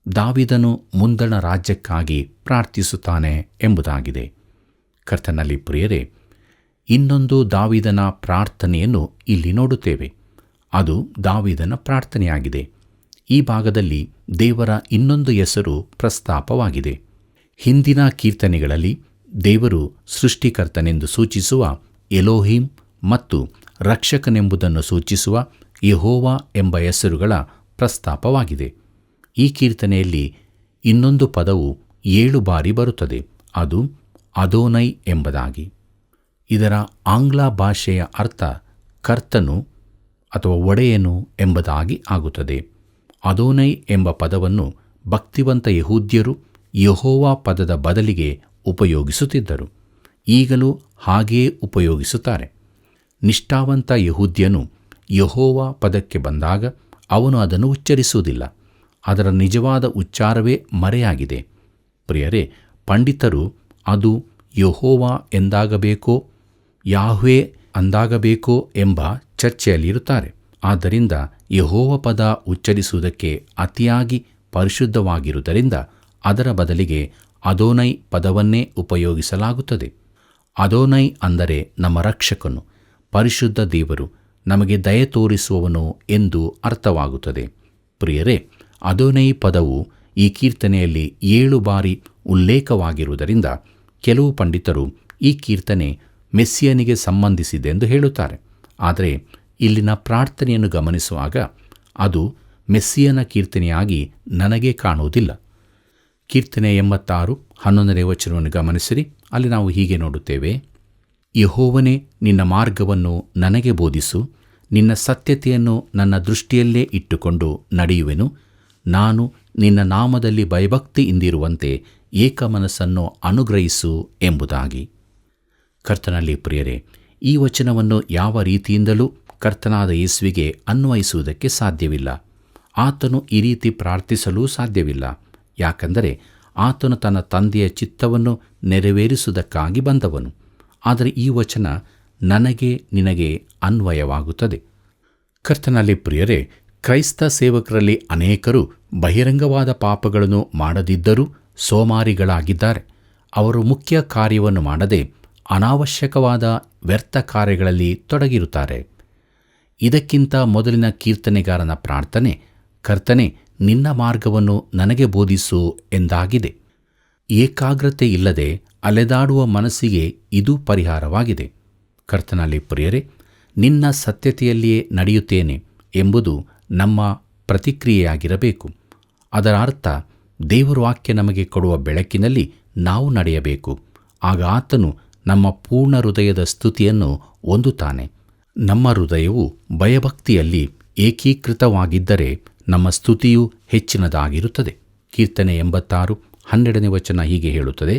ದಾವೀದನು ಮುಂದಣ ರಾಜ್ಯಕ್ಕಾಗಿ ಪ್ರಾರ್ಥಿಸುತ್ತಾನೆ ಎಂಬುದಾಗಿದೆ. ಕರ್ತನಲ್ಲಿ ಪ್ರಿಯರೇ, ಇನ್ನೊಂದು ದಾವೀದನ ಪ್ರಾರ್ಥನೆಯನ್ನು ಇಲ್ಲಿ ನೋಡುತ್ತೇವೆ. ಅದು ದಾವೀದನ ಪ್ರಾರ್ಥನೆಯಾಗಿದೆ. ಈ ಭಾಗದಲ್ಲಿ ದೇವರ ಇನ್ನೊಂದು ಹೆಸರು ಪ್ರಸ್ತಾಪವಾಗಿದೆ. ಹಿಂದಿನ ಕೀರ್ತನೆಗಳಲ್ಲಿ ದೇವರು ಸೃಷ್ಟಿಕರ್ತನೆಂದು ಸೂಚಿಸುವ ಎಲೋಹಿಮ್ ಮತ್ತು ರಕ್ಷಕನೆಂಬುದನ್ನು ಸೂಚಿಸುವ ಯೆಹೋವ ಎಂಬ ಹೆಸರುಗಳ ಪ್ರಸ್ತಾಪವಾಗಿದೆ. ಈ ಕೀರ್ತನೆಯಲ್ಲಿ ಇನ್ನೊಂದು ಪದವು 7 ಬಾರಿ ಬರುತ್ತದೆ. ಅದು ಅದೋನೈ ಎಂಬುದಾಗಿ. ಇದರ ಆಂಗ್ಲ ಭಾಷೆಯ ಅರ್ಥ ಕರ್ತನು ಅಥವಾ ಒಡೆಯನು ಎಂಬುದಾಗಿ ಆಗುತ್ತದೆ. ಅದೋನೈ ಎಂಬ ಪದವನ್ನು ಭಕ್ತಿವಂತ ಯಹೂದ್ಯರು ಯೆಹೋವ ಪದದ ಬದಲಿಗೆ ಉಪಯೋಗಿಸುತ್ತಿದ್ದರು. ಈಗಲೂ ಹಾಗೆಯೇ ಉಪಯೋಗಿಸುತ್ತಾರೆ. ನಿಷ್ಠಾವಂತ ಯಹೂದ್ಯನು ಯೆಹೋವ ಪದಕ್ಕೆ ಬಂದಾಗ ಅವನು ಅದನ್ನು ಉಚ್ಚರಿಸುವುದಿಲ್ಲ. ಅದರ ನಿಜವಾದ ಉಚ್ಚಾರವೇ ಮರೆಯಾಗಿದೆ. ಪ್ರಿಯರೇ, ಪಂಡಿತರು ಅದು ಯೆಹೋವ ಎಂದಾಗಬೇಕೋ ಯಾಹ್ವೆ ಅಂದಾಗಬೇಕೋ ಎಂಬ ಚರ್ಚೆಯಲ್ಲಿರುತ್ತಾರೆ. ಆದ್ದರಿಂದ ಯೆಹೋವ ಪದ ಉಚ್ಚರಿಸುವುದಕ್ಕೆ ಅತಿಯಾಗಿ ಪರಿಶುದ್ಧವಾಗಿರುವುದರಿಂದ ಅದರ ಬದಲಿಗೆ ಅದೋನೈ ಪದವನ್ನೇ ಉಪಯೋಗಿಸಲಾಗುತ್ತದೆ. ಅದೋನೈ ಅಂದರೆ ನಮ್ಮ ರಕ್ಷಕನು, ಪರಿಶುದ್ಧ ದೇವರು, ನಮಗೆ ದಯೆ ತೋರಿಸುವವನು ಎಂದು ಅರ್ಥವಾಗುತ್ತದೆ. ಪ್ರಿಯರೇ, ಅದೋನೈ ಪದವು ಈ ಕೀರ್ತನೆಯಲ್ಲಿ 7 ಬಾರಿ ಉಲ್ಲೇಖವಾಗಿರುವುದರಿಂದ ಕೆಲವು ಪಂಡಿತರು ಈ ಕೀರ್ತನೆ ಮೆಸ್ಸಿಯನಿಗೆ ಸಂಬಂಧಿಸಿದೆಂದು ಹೇಳುತ್ತಾರೆ. ಆದರೆ ಇಲ್ಲಿನ ಪ್ರಾರ್ಥನೆಯನ್ನು ಗಮನಿಸುವಾಗ ಅದು ಮೆಸ್ಸಿಯನ ಕೀರ್ತನೆಯಾಗಿ ನನಗೆ ಕಾಣುವುದಿಲ್ಲ. ಕೀರ್ತನೆ 86:11ನೇ ವಚನವನ್ನು ಗಮನಿಸಿರಿ. ಅಲ್ಲಿ ನಾವು ಹೀಗೆ ನೋಡುತ್ತೇವೆ, ಯೆಹೋವನೇ, ನಿನ್ನ ಮಾರ್ಗವನ್ನು ನನಗೆ ಬೋಧಿಸು, ನಿನ್ನ ಸತ್ಯತೆಯನ್ನು ನನ್ನ ದೃಷ್ಟಿಯಲ್ಲೇ ಇಟ್ಟುಕೊಂಡು ನಡೆಯುವೆನು. ನಾನು ನಿನ್ನ ನಾಮದಲ್ಲಿ ಭಯಭಕ್ತಿಯಿಂದಿರುವಂತೆ ಏಕಮನಸ್ಸನ್ನು ಅನುಗ್ರಹಿಸು ಎಂಬುದಾಗಿ. ಕರ್ತನಲ್ಲಿ ಪ್ರಿಯರೇ, ಈ ವಚನವನ್ನು ಯಾವ ರೀತಿಯಿಂದಲೂ ಕರ್ತನಾದ ಯೇಸುವಿಗೆ ಅನ್ವಯಿಸುವುದಕ್ಕೆ ಸಾಧ್ಯವಿಲ್ಲ. ಆತನು ಈ ರೀತಿ ಪ್ರಾರ್ಥಿಸಲೂ ಸಾಧ್ಯವಿಲ್ಲ. ಯಾಕಂದರೆ ಆತನು ತನ್ನ ತಂದೆಯ ಚಿತ್ತವನ್ನು ನೆರವೇರಿಸುವುದಕ್ಕಾಗಿ ಬಂದವನು. ಆದರೆ ಈ ವಚನ ನನಗೆ ನಿನಗೆ ಅನ್ವಯವಾಗುತ್ತದೆ. ಕರ್ತನಲ್ಲಿ ಪ್ರಿಯರೇ, ಕ್ರೈಸ್ತ ಸೇವಕರಲ್ಲಿ ಅನೇಕರು ಬಹಿರಂಗವಾದ ಪಾಪಗಳನ್ನು ಮಾಡದಿದ್ದರೂ ಸೋಮಾರಿಗಳಾಗಿದ್ದಾರೆ. ಅವರು ಮುಖ್ಯ ಕಾರ್ಯವನ್ನು ಮಾಡದೆ ಅನಾವಶ್ಯಕವಾದ ವ್ಯರ್ಥ ಕಾರ್ಯಗಳಲ್ಲಿ ತೊಡಗಿರುತ್ತಾರೆ. ಇದಕ್ಕಿಂತ ಮೊದಲಿನ ಕೀರ್ತನೆಗಾರನ ಪ್ರಾರ್ಥನೆ, ಕರ್ತನೆ, ನಿನ್ನ ಮಾರ್ಗವನ್ನು ನನಗೆ ಬೋಧಿಸು ಎಂದಾಗಿದೆ. ಏಕಾಗ್ರತೆ ಇಲ್ಲದೆ ಅಲೆದಾಡುವ ಮನಸ್ಸಿಗೆ ಇದು ಪರಿಹಾರವಾಗಿದೆ. ಕರ್ತನಲ್ಲಿ ಪ್ರಿಯರೇ, ನಿನ್ನ ಸತ್ಯತೆಯಲ್ಲಿಯೇ ನಡೆಯುತ್ತೇನೆ ಎಂಬುದು ನಮ್ಮ ಪ್ರತಿಕ್ರಿಯೆಯಾಗಿರಬೇಕು. ಅದರ ಅರ್ಥ ದೇವರ ವಾಕ್ಯ ನಮಗೆ ಕೊಡುವ ಬೆಳಕಿನಲ್ಲಿ ನಾವು ನಡೆಯಬೇಕು. ಆಗ ಆತನು ನಮ್ಮ ಪೂರ್ಣ ಹೃದಯದ ಸ್ತುತಿಯನ್ನು ಹೊಂದುತ್ತಾನೆ. ನಮ್ಮ ಹೃದಯವು ಭಯಭಕ್ತಿಯಲ್ಲಿ ಏಕೀಕೃತವಾಗಿದ್ದರೆ ನಮ್ಮ ಸ್ತುತಿಯು ಹೆಚ್ಚಿನದಾಗಿರುತ್ತದೆ. ಕೀರ್ತನೆ 86, 12ನೇ ವಚನ ಹೀಗೆ ಹೇಳುತ್ತದೆ: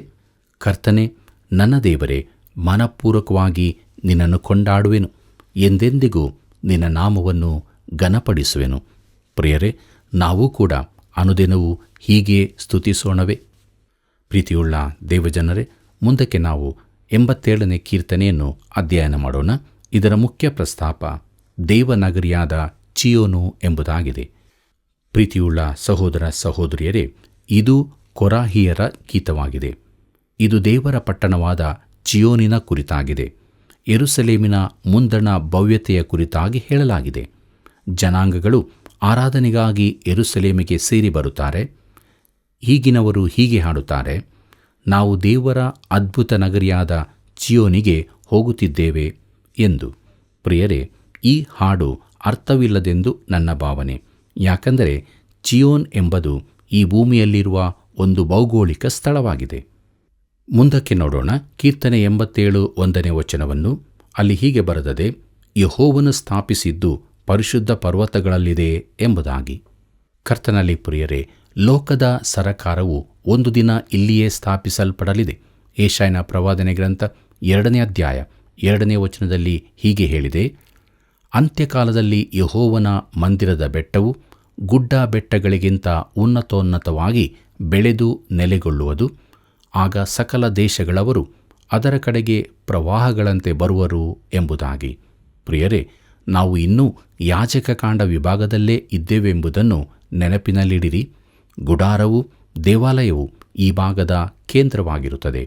ಕರ್ತನೆ, ನನ್ನ ದೇವರೇ, ಮನಪೂರ್ವಕವಾಗಿ ನಿನ್ನನ್ನು ಕೊಂಡಾಡುವೆನು, ಎಂದೆಂದಿಗೂ ನಿನ್ನ ನಾಮವನ್ನು ಘನಪಡಿಸುವೆನು. ಪ್ರಿಯರೇ, ನಾವು ಕೂಡ ಅನುದಿನವೂ ಹೀಗೆ ಸ್ತುತಿಸೋಣವೇ? ಪ್ರೀತಿಯುಳ್ಳ ದೇವಜನರೇ, ಮುಂದಕ್ಕೆ ನಾವು 87ನೇ ಕೀರ್ತನೆಯನ್ನು ಅಧ್ಯಯನ ಮಾಡೋಣ. ಇದರ ಮುಖ್ಯ ಪ್ರಸ್ತಾಪ ದೇವನಗರಿಯಾದ ಚಿಯೋನು ಎಂಬುದಾಗಿದೆ. ಪ್ರೀತಿಯುಳ್ಳ ಸಹೋದರ ಸಹೋದರಿಯರೇ, ಇದು ಕೊರಾಹಿಯರ ಗೀತವಾಗಿದೆ. ಇದು ದೇವರ ಪಟ್ಟಣವಾದ ಚಿಯೋನಿನ ಕುರಿತಾಗಿದೆ. ಯೆರೂಸಲೇಮಿನ ಮುಂದಣ ಭವ್ಯತೆಯ ಕುರಿತಾಗಿ ಹೇಳಲಾಗಿದೆ. ಜನಾಂಗಗಳು ಆರಾಧನೆಗಾಗಿ ಯೆರೂಸಲೇಮಿಗೆ ಸೇರಿ ಬರುತ್ತಾರೆ. ಈಗಿನವರು ಹೀಗೆ ಹಾಡುತ್ತಾರೆ: ನಾವು ದೇವರ ಅದ್ಭುತ ನಗರಿಯಾದ ಚಿಯೋನಿಗೆ ಹೋಗುತ್ತಿದ್ದೇವೆ ಎಂದು. ಪ್ರಿಯರೇ, ಈ ಹಾಡು ಅರ್ಥವಿಲ್ಲದೆಂದು ನನ್ನ ಭಾವನೆ. ಯಾಕಂದರೆ ಚಿಯೋನ್ ಎಂಬುದು ಈ ಭೂಮಿಯಲ್ಲಿರುವ ಒಂದು ಭೌಗೋಳಿಕ ಸ್ಥಳವಾಗಿದೆ. ಮುಂದಕ್ಕೆ ನೋಡೋಣ. ಕೀರ್ತನೆ 87, 1ನೇ ವಚನವನ್ನು. ಅಲ್ಲಿ ಹೀಗೆ ಬರೆದದೆ: ಯೆಹೋವನು ಸ್ಥಾಪಿಸಿದ್ದು ಪರಿಶುದ್ಧ ಪರ್ವತಗಳಲ್ಲಿದೆ ಎಂಬುದಾಗಿ. ಕರ್ತನಲ್ಲಿ ಪ್ರಿಯರೇ, ಲೋಕದ ಸರಕಾರವು ಒಂದು ದಿನ ಇಲ್ಲಿಯೇ ಸ್ಥಾಪಿಸಲ್ಪಡಲಿದೆ. ಯೆಶಾಯನ ಪ್ರವಾದನೆ ಗ್ರಂಥ 2ನೇ ಅಧ್ಯಾಯ 2ನೇ ವಚನದಲ್ಲಿ ಹೀಗೆ ಹೇಳಿದೆ: ಅಂತ್ಯಕಾಲದಲ್ಲಿ ಯೆಹೋವನ ಮಂದಿರದ ಬೆಟ್ಟವು ಗುಡ್ಡ ಬೆಟ್ಟಗಳಿಗಿಂತ ಉನ್ನತೋನ್ನತವಾಗಿ ಬೆಳೆದು ನೆಲೆಗೊಳ್ಳುವುದು. ಆಗ ಸಕಲ ದೇಶಗಳವರು ಅದರ ಕಡೆಗೆ ಪ್ರವಾಹಗಳಂತೆ ಬರುವರು ಎಂಬುದಾಗಿ. ಪ್ರಿಯರೇ, ನಾವು ಇನ್ನೂ ಯಾಜಕಕಾಂಡ ವಿಭಾಗದಲ್ಲೇ ಇದ್ದೇವೆಂಬುದನ್ನು ನೆನಪಿನಲ್ಲಿಡಿರಿ. ಗುಡಾರವು, ದೇವಾಲಯವು ಈ ಭಾಗದ ಕೇಂದ್ರವಾಗಿರುತ್ತದೆ.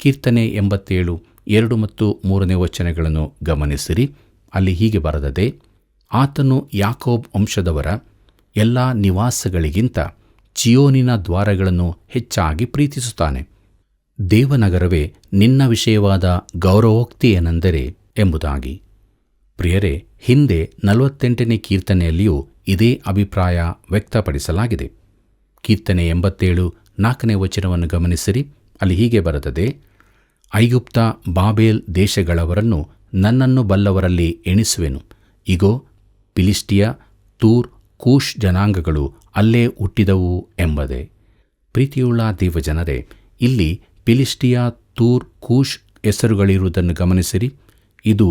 ಕೀರ್ತನೆ 87, 2 ಮತ್ತು 3ನೇ ವಚನಗಳನ್ನು ಗಮನಿಸಿರಿ. ಅಲ್ಲಿ ಹೀಗೆ ಬರೆದದೆ: ಆತನು ಯಾಕೋಬ್ ವಂಶದವರ ಎಲ್ಲ ನಿವಾಸಗಳಿಗಿಂತ ಚಿಯೋನಿನ ದ್ವಾರಗಳನ್ನು ಹೆಚ್ಚಾಗಿ ಪ್ರೀತಿಸುತ್ತಾನೆ. ದೇವನಗರವೇ, ನಿನ್ನ ವಿಷಯವಾದ ಗೌರವೋಕ್ತಿ ಏನೆಂದರೆ ಎಂಬುದಾಗಿ. ಪ್ರಿಯರೇ, ಹಿಂದೆ 48ನೇ ಕೀರ್ತನೆಯಲ್ಲಿಯೂ ಇದೇ ಅಭಿಪ್ರಾಯ ವ್ಯಕ್ತಪಡಿಸಲಾಗಿದೆ. ಕೀರ್ತನೆ 87, 4ನೇ ವಚನವನ್ನು ಗಮನಿಸಿರಿ. ಅಲ್ಲಿ ಹೀಗೆ ಬರೆದದೆ: ಐಗುಪ್ತ, ಬಾಬೇಲ್ ದೇಶಗಳವರನ್ನು ನನ್ನನ್ನು ಬಲ್ಲವರಲ್ಲಿ ಎಣಿಸುವೆನು. ಇಗೋ, ಫಿಲಿಷ್ಟಿಯ, ತೂರ್, ಕೂಷ್ ಜನಾಂಗಗಳು ಅಲ್ಲೇ ಹುಟ್ಟಿದವು ಎಂಬುದೇ. ಪ್ರೀತಿಯುಳ್ಳ ದೇವಜನರೇ, ಇಲ್ಲಿ ಫಿಲಿಷ್ಟಿಯ, ತೂರ್, ಕೂಷ್ ಹೆಸರುಗಳಿರುವುದನ್ನು ಗಮನಿಸಿರಿ. ಇದು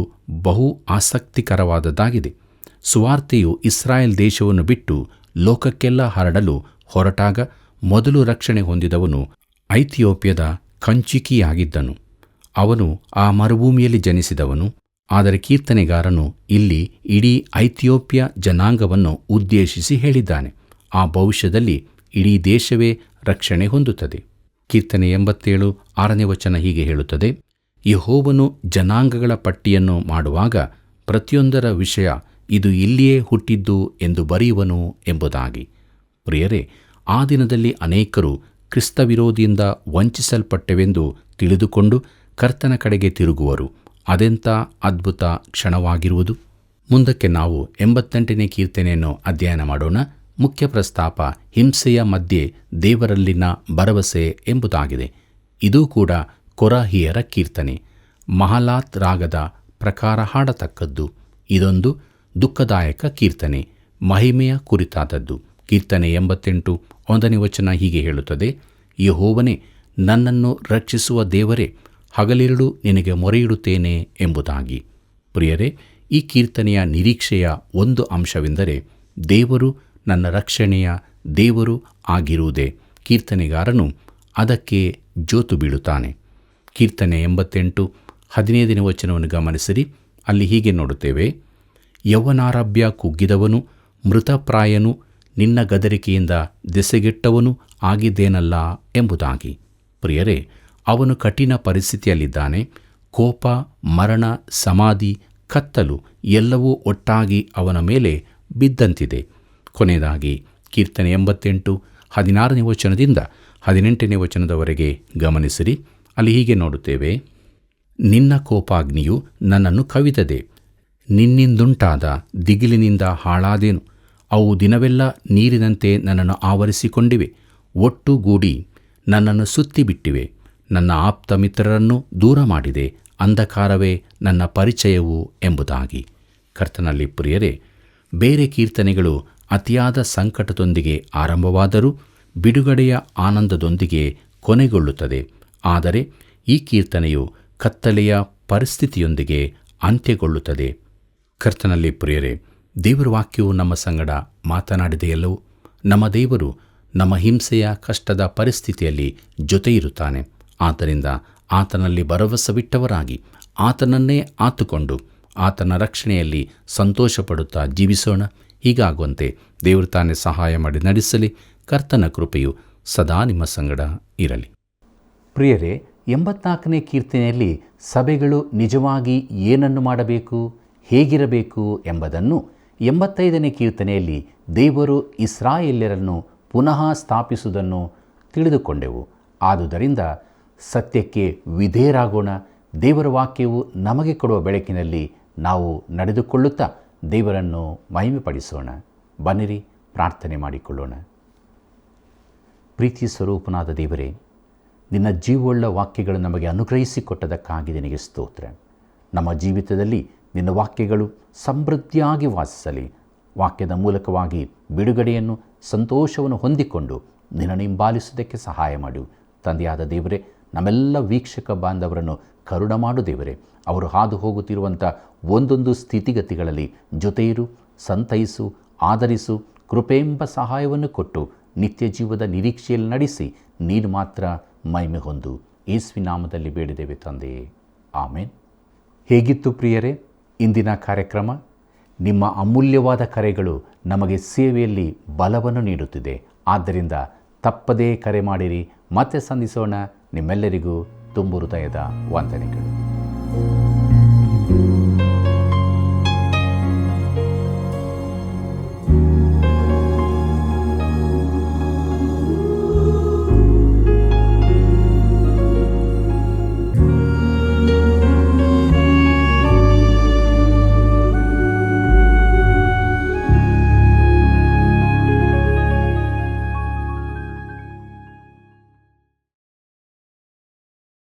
ಬಹು ಆಸಕ್ತಿಕರವಾದದ್ದಾಗಿದೆ. ಸುವಾರ್ತೆಯು ಇಸ್ರಾಯೇಲ್ ದೇಶವನ್ನು ಬಿಟ್ಟು ಲೋಕಕ್ಕೆಲ್ಲ ಹರಡಲು ಹೊರಟಾಗ ಮೊದಲು ರಕ್ಷಣೆ ಹೊಂದಿದವನು ಐಥಿಯೋಪ್ಯದ ಕಂಚುಕಿಯಾಗಿದ್ದನು. ಅವನು ಆ ಮರುಭೂಮಿಯಲ್ಲಿ ಜನಿಸಿದವನು. ಆದರೆ ಕೀರ್ತನೆಗಾರನು ಇಲ್ಲಿ ಇಡೀ ಐಥಿಯೋಪ್ಯ ಜನಾಂಗವನ್ನು ಉದ್ದೇಶಿಸಿ ಹೇಳಿದ್ದಾನೆ. ಆ ಭವಿಷ್ಯದಲ್ಲಿ ಇಡೀ ದೇಶವೇ ರಕ್ಷಣೆ ಹೊಂದುತ್ತದೆ. ಕೀರ್ತನೆ 87, 6ನೇ ವಚನ ಹೀಗೆ ಹೇಳುತ್ತದೆ: ಯೆಹೋವನು ಜನಾಂಗಗಳ ಪಟ್ಟಿಯನ್ನು ಮಾಡುವಾಗ ಪ್ರತಿಯೊಂದರ ವಿಷಯ ಇದು ಇಲ್ಲಿಯೇ ಹುಟ್ಟಿದ್ದು ಎಂದು ಬರೆಯುವನು ಎಂಬುದಾಗಿ. ಪ್ರಿಯರೇ, ಆ ದಿನದಲ್ಲಿ ಅನೇಕರು ಕ್ರಿಸ್ತ ವಿರೋಧಿಯಿಂದ ವಂಚಿಸಲ್ಪಟ್ಟೆವೆಂದು ತಿಳಿದುಕೊಂಡು ಕರ್ತನ ಕಡೆಗೆ ತಿರುಗುವರು. ಅದೆಂಥ ಅದ್ಭುತ ಕ್ಷಣವಾಗಿರುವುದು! ಮುಂದಕ್ಕೆ ನಾವು 88ನೇ ಕೀರ್ತನೆಯನ್ನು ಅಧ್ಯಯನ ಮಾಡೋಣ. ಮುಖ್ಯ ಪ್ರಸ್ತಾಪ ಹಿಂಸೆಯ ಮಧ್ಯೆ ದೇವರಲ್ಲಿನ ಭರವಸೆ ಎಂಬುದಾಗಿದೆ. ಇದೂ ಕೂಡ ಕೊರಾಹಿಯರ ಕೀರ್ತನೆ. ಮಹಲಾತ್ ರಾಗದ ಪ್ರಕಾರ ಹಾಡತಕ್ಕದ್ದು. ಇದೊಂದು ದುಃಖದಾಯಕ ಕೀರ್ತನೆ, ಮಹಿಮೆಯ ಕುರಿತಾದದ್ದು. ಕೀರ್ತನೆ 88, 1ನೇ ವಚನ ಹೀಗೆ ಹೇಳುತ್ತದೆ: ಯೆಹೋವನೇ, ನನ್ನನ್ನು ರಕ್ಷಿಸುವ ದೇವರೇ, ಹಗಲಿರುಳು ನಿನಗೆ ಮೊರೆಯಿಡುತ್ತೇನೆ ಎಂಬುದಾಗಿ. ಪ್ರಿಯರೇ, ಈ ಕೀರ್ತನೆಯ ನಿರೀಕ್ಷೆಯ ಒಂದು ಅಂಶವೆಂದರೆ ದೇವರು ನನ್ನ ರಕ್ಷಣೆಯ ದೇವರು ಆಗಿರುವುದೇ. ಕೀರ್ತನೆಗಾರನು ಅದಕ್ಕೆ ಜೋತು ಬೀಳುತ್ತಾನೆ. ಕೀರ್ತನೆ 88, 15ನೇ ವಚನವನ್ನು ಗಮನಿಸಿರಿ. ಅಲ್ಲಿ ಹೀಗೆ ನೋಡುತ್ತೇವೆ: ಯೌವನಾರಭ್ಯ ಕುಗ್ಗಿದವನು ಮೃತಪ್ರಾಯನು ನಿನ್ನ ಗದರಿಕೆಯಿಂದ ದೆಸೆಗೆಟ್ಟವನು ಆಗಿದ್ದೇನಲ್ಲ ಎಂಬುದಾಗಿ. ಪ್ರಿಯರೇ, ಅವನು ಕಠಿಣ ಪರಿಸ್ಥಿತಿಯಲ್ಲಿದ್ದಾನೆ. ಕೋಪ, ಮರಣ, ಸಮಾಧಿ, ಕತ್ತಲು ಎಲ್ಲವೂ ಒಟ್ಟಾಗಿ ಅವನ ಮೇಲೆ ಬಿದ್ದಂತಿದೆ. ಕೊನೆಯದಾಗಿ ಕೀರ್ತನೆ 88 16ನೇ ವಚನದಿಂದ 18ನೇ ವಚನದವರೆಗೆ ಗಮನಿಸಿರಿ. ಅಲ್ಲಿ ಹೀಗೆ ನೋಡುತ್ತೇವೆ: ನಿನ್ನ ಕೋಪಾಗ್ನಿಯು ನನ್ನನ್ನು ಕವಿದದೆ, ನಿನ್ನಿಂದುಂಟಾದ ದಿಗಿಲಿನಿಂದ ಹಾಳಾದೆನು. ಅವು ದಿನವೆಲ್ಲ ನೀರಿನಂತೆ ನನ್ನನ್ನು ಆವರಿಸಿಕೊಂಡಿವೆ, ಒಟ್ಟುಗೂಡಿ ನನ್ನನ್ನು ಸುತ್ತಿಬಿಟ್ಟಿವೆ. ನನ್ನ ಆಪ್ತ ಮಿತ್ರರನ್ನು ದೂರ ಮಾಡಿದೆ, ಅಂಧಕಾರವೇ ನನ್ನ ಪರಿಚಯವು ಎಂಬುದಾಗಿ. ಕರ್ತನಲ್ಲಿ ಪ್ರಿಯರೇ, ಬೇರೆ ಕೀರ್ತನೆಗಳು ಅತಿಯಾದ ಸಂಕಟದೊಂದಿಗೆ ಆರಂಭವಾದರೂ ಬಿಡುಗಡೆಯ ಆನಂದದೊಂದಿಗೆ ಕೊನೆಗೊಳ್ಳುತ್ತದೆ. ಆದರೆ ಈ ಕೀರ್ತನೆಯು ಕತ್ತಲೆಯ ಪರಿಸ್ಥಿತಿಯೊಂದಿಗೆ ಅಂತ್ಯಗೊಳ್ಳುತ್ತದೆ. ಕರ್ತನಲ್ಲಿ ಪ್ರಿಯರೇ, ದೇವರ ವಾಕ್ಯವು ನಮ್ಮ ಸಂಗಡ ಮಾತನಾಡಿದೆಯಲ್ಲವೂ. ನಮ್ಮ ದೇವರು ನಮ್ಮ ಹಿಂಸೆಯ ಕಷ್ಟದ ಪರಿಸ್ಥಿತಿಯಲ್ಲಿ ಜೊತೆಯಿರುತ್ತಾನೆ. ಆದ್ದರಿಂದ ಆತನಲ್ಲಿ ಭರವಸವಿಟ್ಟವರಾಗಿ ಆತನನ್ನೇ ಆತುಕೊಂಡು ಆತನ ರಕ್ಷಣೆಯಲ್ಲಿ ಸಂತೋಷಪಡುತ್ತಾ ಜೀವಿಸೋಣ. ಹೀಗಾಗುವಂತೆ ದೇವರು ತಾನೇ ಸಹಾಯ ಮಾಡಿ ನಡೆಸಲಿ. ಕರ್ತನ ಕೃಪೆಯು ಸದಾ ನಿಮ್ಮ ಸಂಗಡ ಇರಲಿ. ಪ್ರಿಯರೇ, 84ನೇ ಕೀರ್ತನೆಯಲ್ಲಿ ಸಭೆಗಳು ನಿಜವಾಗಿ ಏನನ್ನು ಮಾಡಬೇಕು, ಹೇಗಿರಬೇಕು ಎಂಬುದನ್ನು 85ನೇ ಕೀರ್ತನೆಯಲ್ಲಿ ದೇವರು ಇಸ್ರಾಯೇಲ್ಯರನ್ನು ಪುನಃ ಸ್ಥಾಪಿಸುವುದನ್ನು ತಿಳಿದುಕೊಂಡೆವು. ಆದುದರಿಂದ ಸತ್ಯಕ್ಕೆ ವಿಧೇಯರಾಗೋಣ. ದೇವರ ವಾಕ್ಯವು ನಮಗೆ ಕೊಡುವ ಬೆಳಕಿನಲ್ಲಿ ನಾವು ನಡೆದುಕೊಳ್ಳುತ್ತಾ ದೇವರನ್ನು ಮಹಿಮೆಪಡಿಸೋಣ. ಬನ್ನಿರಿ, ಪ್ರಾರ್ಥನೆ ಮಾಡಿಕೊಳ್ಳೋಣ. ಪ್ರೀತಿ ಸ್ವರೂಪನಾದ ದೇವರೇ, ನಿನ್ನ ಜೀವವುಳ್ಳ ವಾಕ್ಯಗಳು ನಮಗೆ ಅನುಗ್ರಹಿಸಿಕೊಟ್ಟದಕ್ಕಾಗಿ ನಿನಗೆ ಸ್ತೋತ್ರ. ನಮ್ಮ ಜೀವಿತದಲ್ಲಿ ನಿನ್ನ ವಾಕ್ಯಗಳು ಸಮೃದ್ಧಿಯಾಗಿ ವಾಸಿಸಲಿ. ವಾಕ್ಯದ ಮೂಲಕವಾಗಿ ಬಿಡುಗಡೆಯನ್ನು, ಸಂತೋಷವನ್ನು ಹೊಂದಿಕೊಂಡು ನಿನ್ನನ್ನು ಹಿಂಬಾಲಿಸುವುದಕ್ಕೆ ಸಹಾಯ ಮಾಡು. ತಂದೆಯಾದ ದೇವರೇ, ನಮ್ಮೆಲ್ಲ ವೀಕ್ಷಕ ಬಾಂಧವರನ್ನು ಕರುಣ ಮಾಡು ದೇವರೇ. ಅವರು ಹಾದು ಹೋಗುತ್ತಿರುವಂಥ ಒಂದೊಂದು ಸ್ಥಿತಿಗತಿಗಳಲ್ಲಿ ಜೊತೆಯಿರು, ಸಂತೈಸು, ಆಧರಿಸು, ಕೃಪೆಯೆಂಬ ಸಹಾಯವನ್ನು ಕೊಟ್ಟು ನಿತ್ಯ ಜೀವದ ನಿರೀಕ್ಷೆಯಲ್ಲಿ ನಡೆಸಿ ನೀನು ಮಾತ್ರ ಮಹಿಮೆ ಹೊಂದು. ಯೇಸುವಿನ ನಾಮದಲ್ಲಿ ಬೇಡಿದ್ದೇವೆ ತಂದೆಯೇ, ಆಮೇನ್. ಹೇಗಿತ್ತು ಪ್ರಿಯರೇ ಇಂದಿನ ಕಾರ್ಯಕ್ರಮ? ನಿಮ್ಮ ಅಮೂಲ್ಯವಾದ ಕರೆಗಳು ನಮಗೆ ಸೇವೆಯಲ್ಲಿ ಬಲವನ್ನು ನೀಡುತ್ತಿದೆ. ಆದ್ದರಿಂದ ತಪ್ಪದೇ ಕರೆ ಮಾಡಿರಿ. ಮತ್ತೆ ಸಂಧಿಸೋಣ. ನಿಮ್ಮೆಲ್ಲರಿಗೂ ತುಂಬು ಹೃದಯದ ವಂದನೆಗಳು.